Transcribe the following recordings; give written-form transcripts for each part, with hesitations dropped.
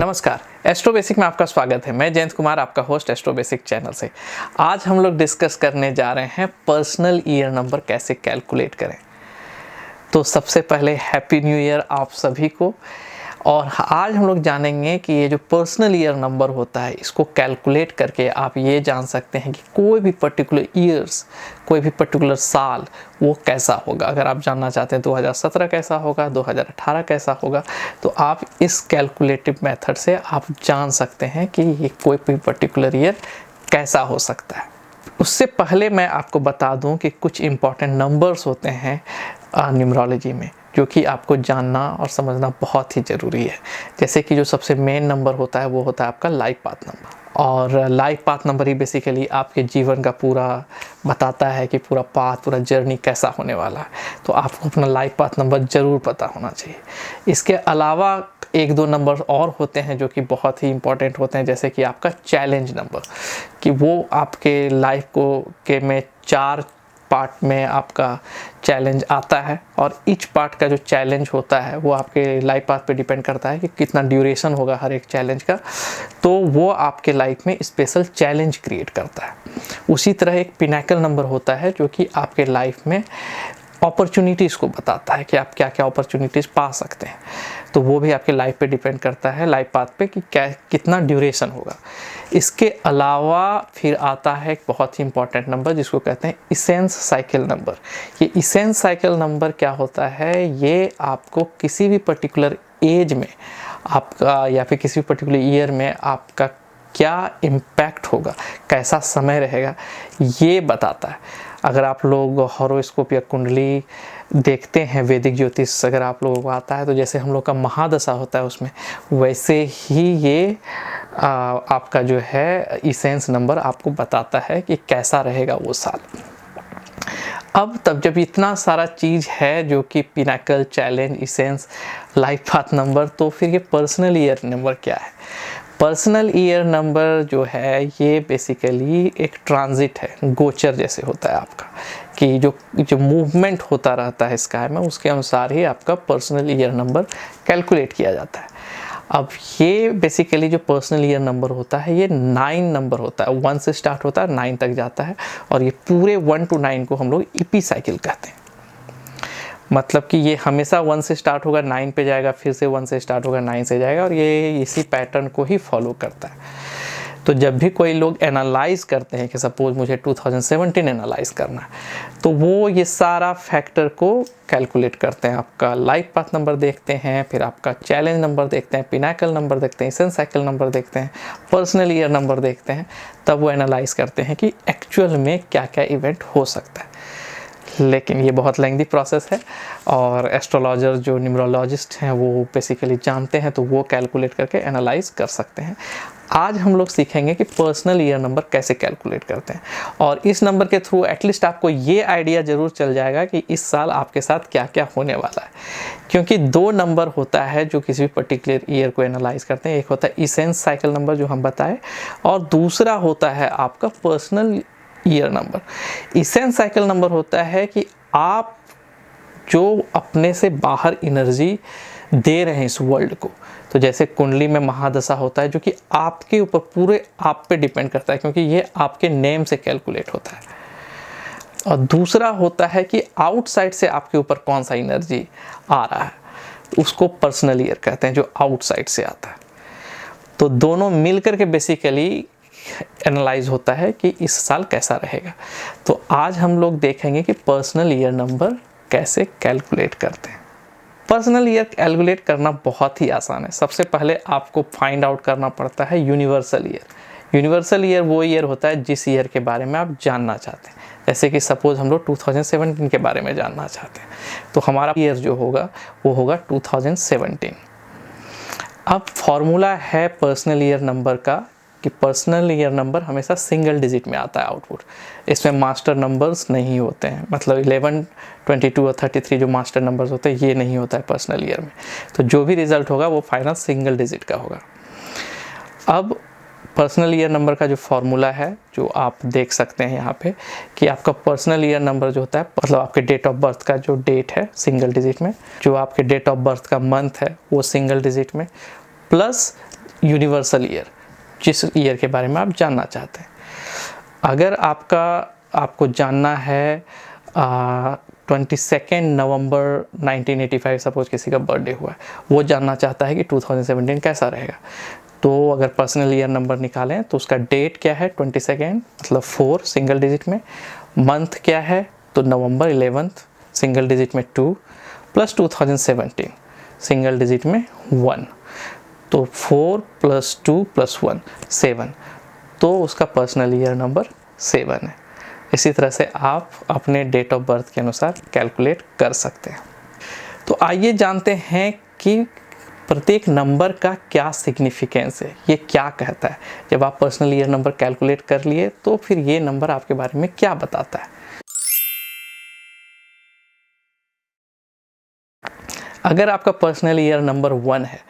नमस्कार, astro basic में आपका स्वागत है। मैं जयंत कुमार, आपका होस्ट एस्ट्रो बेसिक चैनल से। आज हम लोग डिस्कस करने जा रहे हैं पर्सनल ईयर नंबर कैसे कैलकुलेट करें। तो सबसे पहले हैप्पी न्यू ईयर आप सभी को। और आज हम लोग जानेंगे कि ये जो पर्सनल ईयर नंबर होता है, इसको कैलकुलेट करके आप ये जान सकते हैं कि कोई भी पर्टिकुलर ईयर्स, कोई भी पर्टिकुलर साल वो कैसा होगा। अगर आप जानना चाहते हैं 2017 कैसा होगा, 2018 कैसा होगा, तो आप इस कैलकुलेटिव मेथड से आप जान सकते हैं कि ये कोई भी पर्टिकुलर ईयर कैसा हो सकता है। उससे पहले मैं आपको बता दूं कि कुछ इम्पॉर्टेंट नंबर्स होते हैं न्यूमरोलॉजी में, जो कि आपको जानना और समझना बहुत ही ज़रूरी है। जैसे कि जो सबसे मेन नंबर होता है वो होता है आपका लाइफ पाथ नंबर। और लाइफ पाथ नंबर ही बेसिकली आपके जीवन का पूरा बताता है कि पूरा पाथ, पूरा जर्नी कैसा होने वाला है। तो आपको अपना लाइफ पाथ नंबर ज़रूर पता होना चाहिए। इसके अलावा एक दो नंबर और होते हैं जो कि बहुत ही इंपॉर्टेंट होते हैं, जैसे कि आपका चैलेंज नंबर, कि वो आपके लाइफ को के में 4 पार्ट में आपका चैलेंज आता है। और ईच पार्ट का जो चैलेंज होता है वो आपके लाइफ पाथ पे डिपेंड करता है कि कितना ड्यूरेशन होगा हर एक चैलेंज का। तो वो आपके लाइफ में स्पेशल चैलेंज क्रिएट करता है। उसी तरह एक पिनाकल नंबर होता है जो कि आपके लाइफ में अपॉर्चुनिटीज़ को बताता है कि आप क्या क्या अपॉर्चुनिटीज़ पा सकते हैं। तो वो भी आपके लाइफ पे डिपेंड करता है, लाइफ पाथ पे, कि क्या कितना ड्यूरेशन होगा। इसके अलावा फिर आता है एक बहुत ही इंपॉर्टेंट नंबर जिसको कहते हैं इसेंस साइकिल नंबर। ये इसेंस साइकिल नंबर क्या होता है, ये आपको किसी भी पर्टिकुलर एज में आपका या फिर किसी भी पर्टिकुलर ईयर में आपका क्या इम्पैक्ट होगा, कैसा समय रहेगा, ये बताता है। अगर आप लोग हॉरोस्कोप या कुंडली देखते हैं, वैदिक ज्योतिष अगर आप लोगों को आता है, तो जैसे हम लोग का महादशा होता है उसमें, वैसे ही ये आपका जो है इसेंस नंबर आपको बताता है कि कैसा रहेगा वो साल। अब तब जब इतना सारा चीज़ है जो कि Pinnacle, challenge, essence, life path number, तो फिर ये पर्सनल ईयर नंबर क्या है। पर्सनल ईयर नंबर जो है ये बेसिकली एक ट्रांजिट है, गोचर जैसे होता है आपका, कि जो मूवमेंट होता रहता है स्काई में, उसके अनुसार ही आपका पर्सनल ईयर नंबर कैलकुलेट किया जाता है। अब ये बेसिकली जो पर्सनल ईयर नंबर होता है ये 9 नंबर होता है, 1 से स्टार्ट होता है 9 तक जाता है। और ये पूरे 1 to 9 को हम लोग ईपी साइकिल कहते हैं। मतलब कि ये हमेशा 1 से स्टार्ट होगा, 9 पे जाएगा, फिर से 1 से स्टार्ट होगा, 9 से जाएगा, और ये इसी पैटर्न को ही फॉलो करता है। तो जब भी कोई लोग एनालाइज करते हैं कि सपोज मुझे 2017 एनालाइज करना है, तो वो ये सारा फैक्टर को कैलकुलेट करते हैं। आपका लाइफ पाथ नंबर देखते हैं, फिर आपका चैलेंज नंबर देखते हैं, पिनाकल नंबर देखते हैं, इसेंस साइकिल नंबर देखते हैं, पर्सनल ईयर नंबर देखते हैं, तब वो एनालाइज करते हैं कि एक्चुअल में क्या क्या इवेंट हो सकता है। लेकिन ये बहुत लेंथी प्रोसेस है, और एस्ट्रोलॉजर जो न्यूमरोलॉजिस्ट हैं वो बेसिकली जानते हैं, तो वो कैलकुलेट करके एनालाइज कर सकते हैं। आज हम लोग सीखेंगे कि पर्सनल ईयर नंबर कैसे कैलकुलेट करते हैं, और इस नंबर के थ्रू एटलीस्ट आपको ये आइडिया ज़रूर चल जाएगा कि इस साल आपके साथ क्या क्या होने वाला है। क्योंकि 2 नंबर होता है जो किसी भी पर्टिकुलर ईयर को एनालाइज करते हैं। एक होता है इसेंस साइकिल नंबर जो हम बताए, और दूसरा होता है आपका personal year number. Essence cycle number होता है कि आप जो अपने से बाहर एनर्जी दे रहे हैं इस वर्ल्ड को। तो जैसे कुंडली में महादशा होता है जो कि आपके ऊपर, पूरे आप पे डिपेंड करता है, क्योंकि ये आपके नेम से कैलकुलेट होता है। और दूसरा होता है कि आउटसाइड से आपके ऊपर कौन सा एनर्जी आ रहा है, उसको पर्सनल ईयर कहते हैं, जो आउटसाइड से आता है। तो दोनों मिलकर के बेसिकली एनालाइज होता है कि इस साल कैसा रहेगा। तो आज हम लोग देखेंगे कि पर्सनल ईयर नंबर कैसे कैलकुलेट करते हैं। पर्सनल ईयर कैलकुलेट करना बहुत ही आसान है। सबसे पहले आपको फाइंड आउट करना पड़ता है यूनिवर्सल ईयर। यूनिवर्सल ईयर वो ईयर होता है जिस ईयर के बारे में आप जानना चाहते हैं। जैसे कि सपोज हम लोग 2017 के बारे में जानना चाहते हैं, तो हमारा ईयर जो होगा वो होगा 2017। अब फॉर्मूला है पर्सनल ईयर नंबर का कि पर्सनल ईयर नंबर हमेशा सिंगल डिजिट में आता है आउटपुट। इसमें मास्टर नंबर्स नहीं होते हैं, मतलब 11, 22 और 33 जो मास्टर नंबर्स होते हैं ये नहीं होता है पर्सनल ईयर में। तो जो भी रिजल्ट होगा वो फाइनल सिंगल डिजिट का होगा। अब पर्सनल ईयर नंबर का जो फॉर्मूला है, जो आप देख सकते हैं यहाँ पे, कि आपका पर्सनल ईयर नंबर जो होता है, मतलब आपके डेट ऑफ बर्थ का जो डेट है सिंगल डिजिट में, जो आपके डेट ऑफ बर्थ का मंथ है वो सिंगल डिजिट में, प्लस यूनिवर्सल ईयर, जिस ईयर के बारे में आप जानना चाहते हैं। अगर आपको जानना है 22 नवंबर 1985, सपोज किसी का बर्थडे हुआ है, वो जानना चाहता है कि 2017 कैसा रहेगा, तो अगर पर्सनल ईयर नंबर निकालें तो उसका डेट क्या है 22, मतलब 4 सिंगल डिजिट में, मंथ क्या है तो नवंबर 11 सिंगल डिजिट में 2 प्लस 2017 सिंगल डिजिट में 1, तो 4 + 2 + 1 7, तो उसका पर्सनल ईयर नंबर 7 है। इसी तरह से आप अपने डेट ऑफ बर्थ के अनुसार कैलकुलेट कर सकते हैं। तो आइए जानते हैं कि प्रत्येक नंबर का क्या सिग्निफिकेंस है, ये क्या कहता है। जब आप पर्सनल ईयर नंबर कैलकुलेट कर लिए तो फिर ये नंबर आपके बारे में क्या बताता है। अगर आपका पर्सनल ईयर नंबर 1 है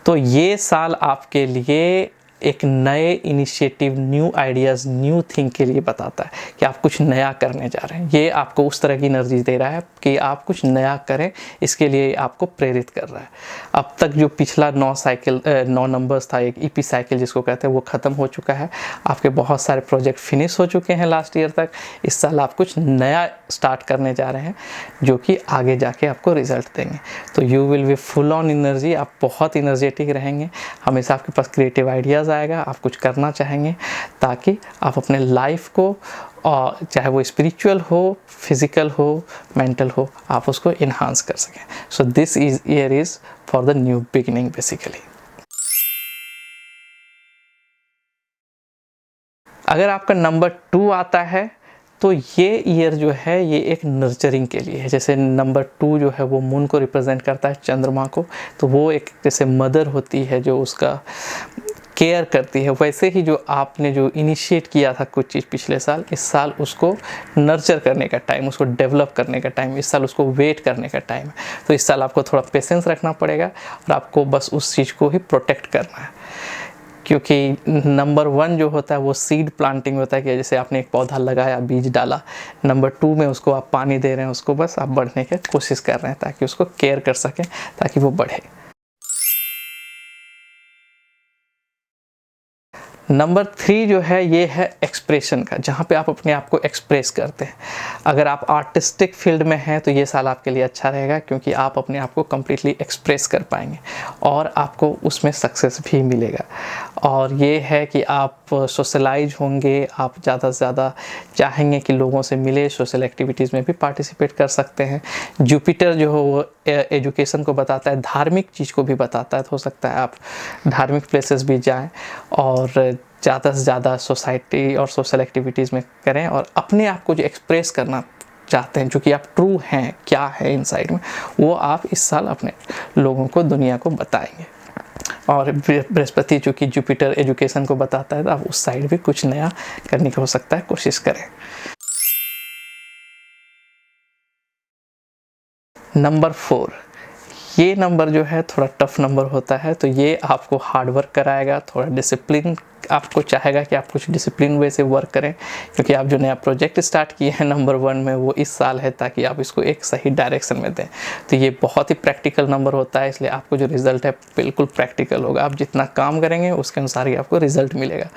तो ये साल आपके लिए एक नए initiative, new ideas, new thing के लिए बताता है कि आप कुछ नया करने जा रहे हैं। ये आपको उस तरह की एनर्जी दे रहा है कि आप कुछ नया करें, इसके लिए आपको प्रेरित कर रहा है। अब तक जो पिछला 9 नंबर्स था, एक ईपी साइकिल जिसको कहते हैं, वो ख़त्म हो चुका है। आपके बहुत सारे प्रोजेक्ट फिनिश हो चुके हैं लास्ट ईयर तक। इस साल आप कुछ नया स्टार्ट करने जा रहे हैं जो कि आगे जाके आपको रिजल्ट देंगे। तो you will be full on energy, आप बहुत एनर्जेटिक रहेंगे, हमेशा आपके पास क्रिएटिव आइडियाज़ आएगा, आप कुछ करना चाहेंगे ताकि आप अपने लाइफ को, और चाहे वो स्पिरिचुअल हो, फिजिकल हो, मेंटल हो, आप उसको इन्हांस कर सकें। So this year is for the new beginning basically. अगर आपका नंबर 2 आता है तो ये ईयर जो है ये एक नर्चरिंग के लिए है। जैसे नंबर 2 जो है वो मून को रिप्रेजेंट करता है, चंद्रमा को, तो वो एक जैसे मदर होती है जो उसका केयर करती है, वैसे ही जो आपने जो इनिशिएट किया था कुछ चीज़ पिछले साल, इस साल उसको नर्चर करने का टाइम, उसको डेवलप करने का टाइम, इस साल उसको वेट करने का टाइम है। तो इस साल आपको थोड़ा पेशेंस रखना पड़ेगा और आपको बस उस चीज़ को ही प्रोटेक्ट करना है, क्योंकि नंबर 1 जो होता है वो सीड प्लांटिंग होता है कि जैसे आपने एक पौधा लगाया, बीज डाला, नंबर 2 में उसको आप पानी दे रहे हैं, उसको बस आप बढ़ने की कोशिश कर रहे हैं ताकि उसको केयर कर सकें, ताकि वो बढ़े। नंबर 3 जो है ये है एक्सप्रेशन का, जहाँ पे आप अपने आप को एक्सप्रेस करते हैं। अगर आप आर्टिस्टिक फील्ड में हैं तो ये साल आपके लिए अच्छा रहेगा, क्योंकि आप अपने आप को कम्प्लीटली एक्सप्रेस कर पाएंगे और आपको उसमें सक्सेस भी मिलेगा। और ये है कि आप सोशलाइज होंगे, आप ज़्यादा से ज़्यादा चाहेंगे कि लोगों से मिले, सोशल एक्टिविटीज़ में भी पार्टिसिपेट कर सकते हैं। जुपिटर जो है वो एजुकेशन को बताता है, धार्मिक चीज़ को भी बताता है, तो हो सकता है आप धार्मिक प्लेसेस भी जाएं और ज़्यादा से ज़्यादा सोसाइटी और सोशल एक्टिविटीज़ में करें, और अपने आप को जो एक्सप्रेस करना चाहते हैं, जो कि आप ट्रू हैं, क्या है इनसाइड में, वो आप इस साल अपने लोगों को, दुनिया को बताएंगे। और बृहस्पति जो कि जुपिटर एजुकेशन को बताता है, तो आप उस साइड भी कुछ नया करने की हो सकता है कोशिश करें। नंबर 4, ये नंबर जो है थोड़ा टफ नंबर होता है, तो ये आपको हार्ड वर्क कराएगा, थोड़ा डिसिप्लिन आपको चाहेगा कि आप कुछ डिसिप्लिन वे से वर्क करें, क्योंकि आप जो नया प्रोजेक्ट स्टार्ट किए हैं नंबर 1 में, वो इस साल है, ताकि आप इसको एक सही डायरेक्शन में दें। तो ये बहुत ही प्रैक्टिकल नंबर होता है, इसलिए आपको जो रिज़ल्ट है बिल्कुल प्रैक्टिकल होगा। आप जितना काम करेंगे उसके अनुसार ही आपको रिज़ल्ट मिलेगा।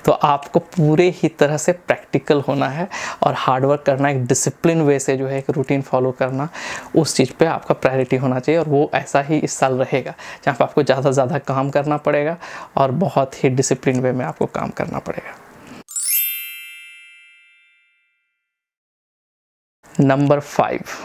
तो आपको पूरे ही तरह से प्रैक्टिकल होना है और हार्ड वर्क करना, एक डिसिप्लिन वे से जो है एक रूटीन फॉलो करना, उस चीज़ पे आपका प्रायोरिटी होना चाहिए। और वो ऐसा ही इस साल रहेगा, जहाँ पर आपको ज़्यादा से ज़्यादा काम करना पड़ेगा और बहुत ही डिसिप्लिन वे में आपको काम करना पड़ेगा। नंबर 5,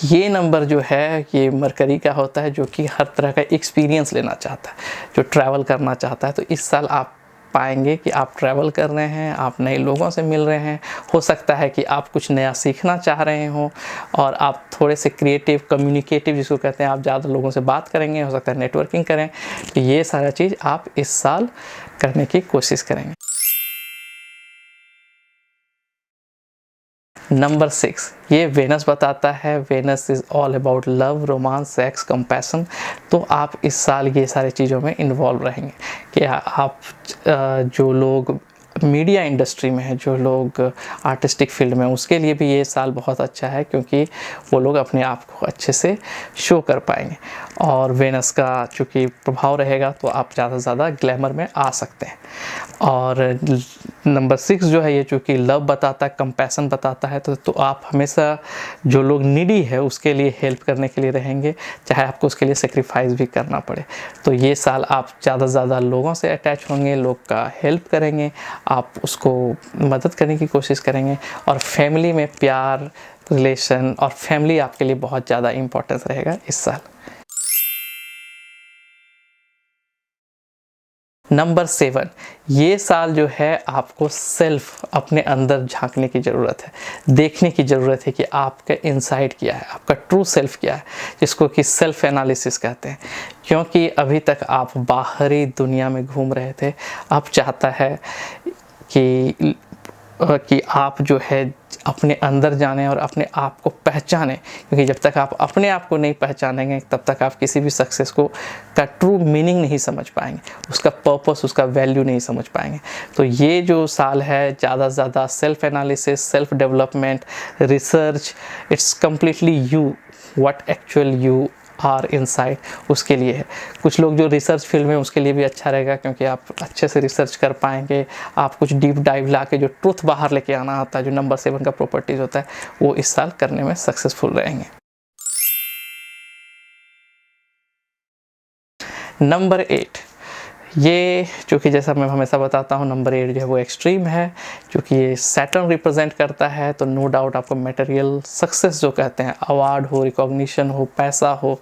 ये नंबर जो है ये मरकरी का होता है, जो कि हर तरह का एक्सपीरियंस लेना चाहता है, जो ट्रैवल करना चाहता है। तो इस साल आप पाएंगे कि आप ट्रैवल कर रहे हैं, आप नए लोगों से मिल रहे हैं, हो सकता है कि आप कुछ नया सीखना चाह रहे हो और आप थोड़े से क्रिएटिव, कम्युनिकेटिव जिसको कहते हैं, आप ज़्यादा लोगों से बात करेंगे, हो सकता है नेटवर्किंग करें। तो ये सारा चीज़ आप इस साल करने की कोशिश करेंगे। नंबर 6, ये वेनस बताता है। Venus is all about love, romance, sex, compassion. तो आप इस साल ये सारी चीज़ों में इन्वॉल्व रहेंगे कि आप जो लोग मीडिया इंडस्ट्री में है, जो लोग आर्टिस्टिक फील्ड में, उसके लिए भी ये साल बहुत अच्छा है, क्योंकि वो लोग अपने आप को अच्छे से शो कर पाएंगे। और वेनस का चूँकि प्रभाव रहेगा तो आप ज़्यादा से ज़्यादा ग्लैमर में आ सकते हैं। और नंबर 6 जो है, ये चूँकि लव बताता है, कंपैशन बताता है, तो आप हमेशा जो लोग नीडी है उसके लिए हेल्प करने के लिए रहेंगे, चाहे आपको उसके लिए सेक्रीफाइस भी करना पड़े। तो ये साल आप ज़्यादा से ज़्यादा लोगों से अटैच होंगे, लोग का हेल्प करेंगे, आप उसको मदद करने की कोशिश करेंगे। और फैमिली में प्यार, रिलेशन और फैमिली आपके लिए बहुत ज़्यादा इम्पोर्टेंस रहेगा इस साल। नंबर 7, ये साल जो है आपको सेल्फ, अपने अंदर झांकने की ज़रूरत है, देखने की ज़रूरत है कि आपका इनसाइड क्या है, आपका ट्रू सेल्फ क्या है, जिसको कि सेल्फ एनालिसिस कहते हैं। क्योंकि अभी तक आप बाहरी दुनिया में घूम रहे थे, अब चाहता है कि आप जो है अपने अंदर जाने और अपने आप को पहचानें, क्योंकि जब तक आप अपने आप को नहीं पहचानेंगे तब तक आप किसी भी सक्सेस को का ट्रू मीनिंग नहीं समझ पाएंगे, उसका पर्पस, उसका वैल्यू नहीं समझ पाएंगे। तो ये जो साल है, ज़्यादा से ज़्यादा self analysis, self development, research, it's completely you, what actual you are inside, उसके लिए है। कुछ लोग जो रिसर्च फील्ड में, उसके लिए भी अच्छा रहेगा, क्योंकि आप अच्छे से रिसर्च कर पाएंगे, आप कुछ डीप डाइव ला के जो ट्रुथ बाहर लेके आना होता है, जो नंबर 7 का प्रॉपर्टीज होता है, वो इस साल करने में सक्सेसफुल रहेंगे। नंबर 8, ये चूँकि जैसा मैं हमेशा बताता हूँ, नंबर 8 जो है वो एक्सट्रीम है, क्योंकि ये सैटर्न रिप्रेजेंट करता है। तो नो डाउट आपको मटेरियल सक्सेस जो कहते हैं, अवार्ड हो, रिकॉग्निशन हो, पैसा हो,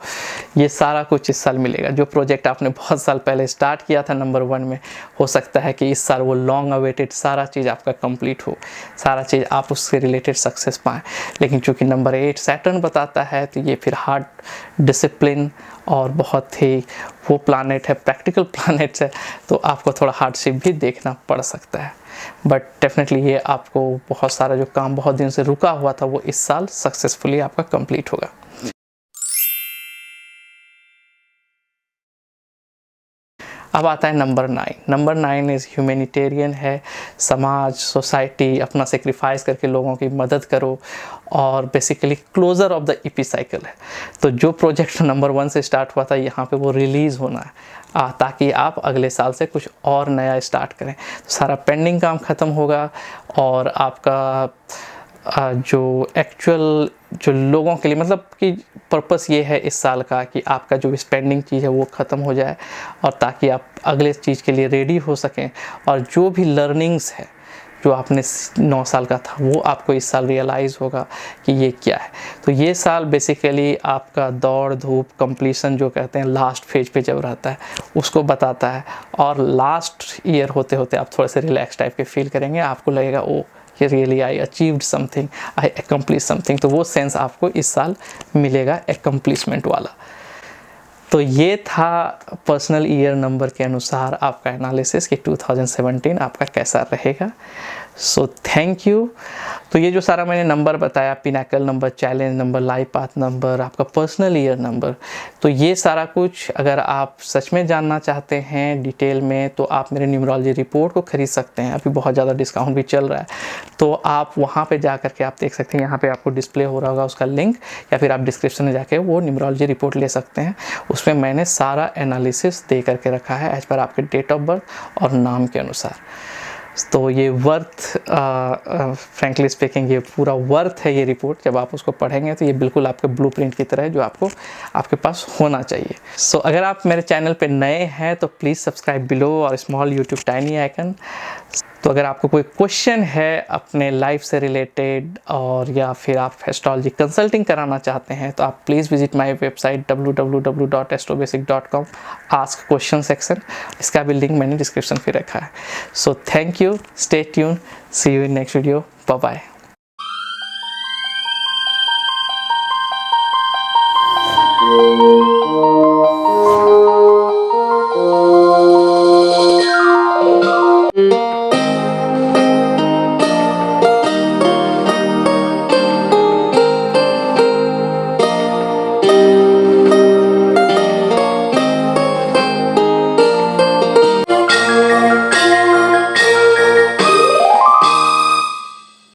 ये सारा कुछ इस साल मिलेगा। जो प्रोजेक्ट आपने बहुत साल पहले स्टार्ट किया था नंबर 1 में, हो सकता है कि इस साल वो लॉन्ग अवेटेड सारा चीज़ आपका कंप्लीट हो, सारा चीज़ आप उससे रिलेटेड सक्सेस पाएँ। लेकिन चूँकि नंबर 8 सैटर्न बताता है, तो ये फिर हार्ड डिसिप्लिन और बहुत ही वो प्लानेट है, प्रैक्टिकल प्लानेट है, तो आपको थोड़ा हार्डशिप भी देखना पड़ सकता है। बट डेफिनेटली ये आपको बहुत सारा जो काम बहुत दिन से रुका हुआ था, वो इस साल सक्सेसफुली आपका कंप्लीट होगा। अब आता है नंबर 9। नंबर 9 इज़ ह्यूमैनिटेरियन है, समाज, सोसाइटी, अपना सेक्रीफाइस करके लोगों की मदद करो, और basically closure of the EP cycle है। तो जो प्रोजेक्ट नंबर 1 से स्टार्ट हुआ था, यहाँ पे वो रिलीज़ होना है, ताकि आप अगले साल से कुछ और नया स्टार्ट करें। तो सारा पेंडिंग काम ख़त्म होगा, और आपका जो एक्चुअल जो लोगों के लिए, मतलब कि पर्पस ये है इस साल का कि आपका जो स्पेंडिंग चीज़ है वो ख़त्म हो जाए, और ताकि आप अगले चीज़ के लिए रेडी हो सकें। और जो भी लर्निंग्स है जो आपने 9 साल का था, वो आपको इस साल रियलाइज़ होगा कि ये क्या है। तो ये साल बेसिकली आपका दौड़ धूप, कंप्लीशन जो कहते हैं, लास्ट फेज पे जब रहता है, उसको बताता है। और लास्ट ईयर होते होते आप थोड़े से रिलैक्स टाइप के फील करेंगे, आपको लगेगा ओ कि really I achieved something, I accomplish something. तो वो सेंस आपको इस साल मिलेगा अकम्प्लिशमेंट वाला। तो ये था पर्सनल ईयर नंबर के अनुसार आपका एनालिसिस कि 2017 आपका कैसा रहेगा। सो थैंक यू। तो ये जो सारा मैंने नंबर बताया, Pinnacle number, challenge number, life path number, आपका पर्सनल ईयर नंबर, तो ये सारा कुछ अगर आप सच में जानना चाहते हैं डिटेल में, तो आप मेरे न्यूमरोलॉजी रिपोर्ट को ख़रीद सकते हैं। अभी बहुत ज़्यादा डिस्काउंट भी चल रहा है, तो आप वहाँ पे जा करके आप देख सकते हैं। यहाँ पे आपको डिस्प्ले हो रहा होगा उसका लिंक, या फिर आप डिस्क्रिप्शन में जाके वो न्यूमरोलॉजी रिपोर्ट ले सकते हैं। उसमें मैंने सारा एनालिसिस दे करके रखा है एज पर आपके डेट ऑफ बर्थ और नाम के अनुसार। तो ये वर्थ, फ्रैंकली स्पीकिंग, ये पूरा वर्थ है ये रिपोर्ट। जब आप उसको पढ़ेंगे तो ये बिल्कुल आपके ब्लूप्रिंट की तरह है, जो आपको आपके पास होना चाहिए। सो अगर आप मेरे चैनल पे नए हैं तो प्लीज़ सब्सक्राइब बिलो और स्मॉल यूट्यूब टाइनी आइकन। तो अगर आपको कोई क्वेश्चन है अपने लाइफ से रिलेटेड, और या फिर आप एस्ट्रोलॉजी कंसल्टिंग कराना चाहते हैं, तो आप please visit my website www.astrobasic.com, ask question section. इसका भी लिंक मैंने डिस्क्रिप्शन पे रखा है। So thank you, stay tune, see you in next video, bye bye.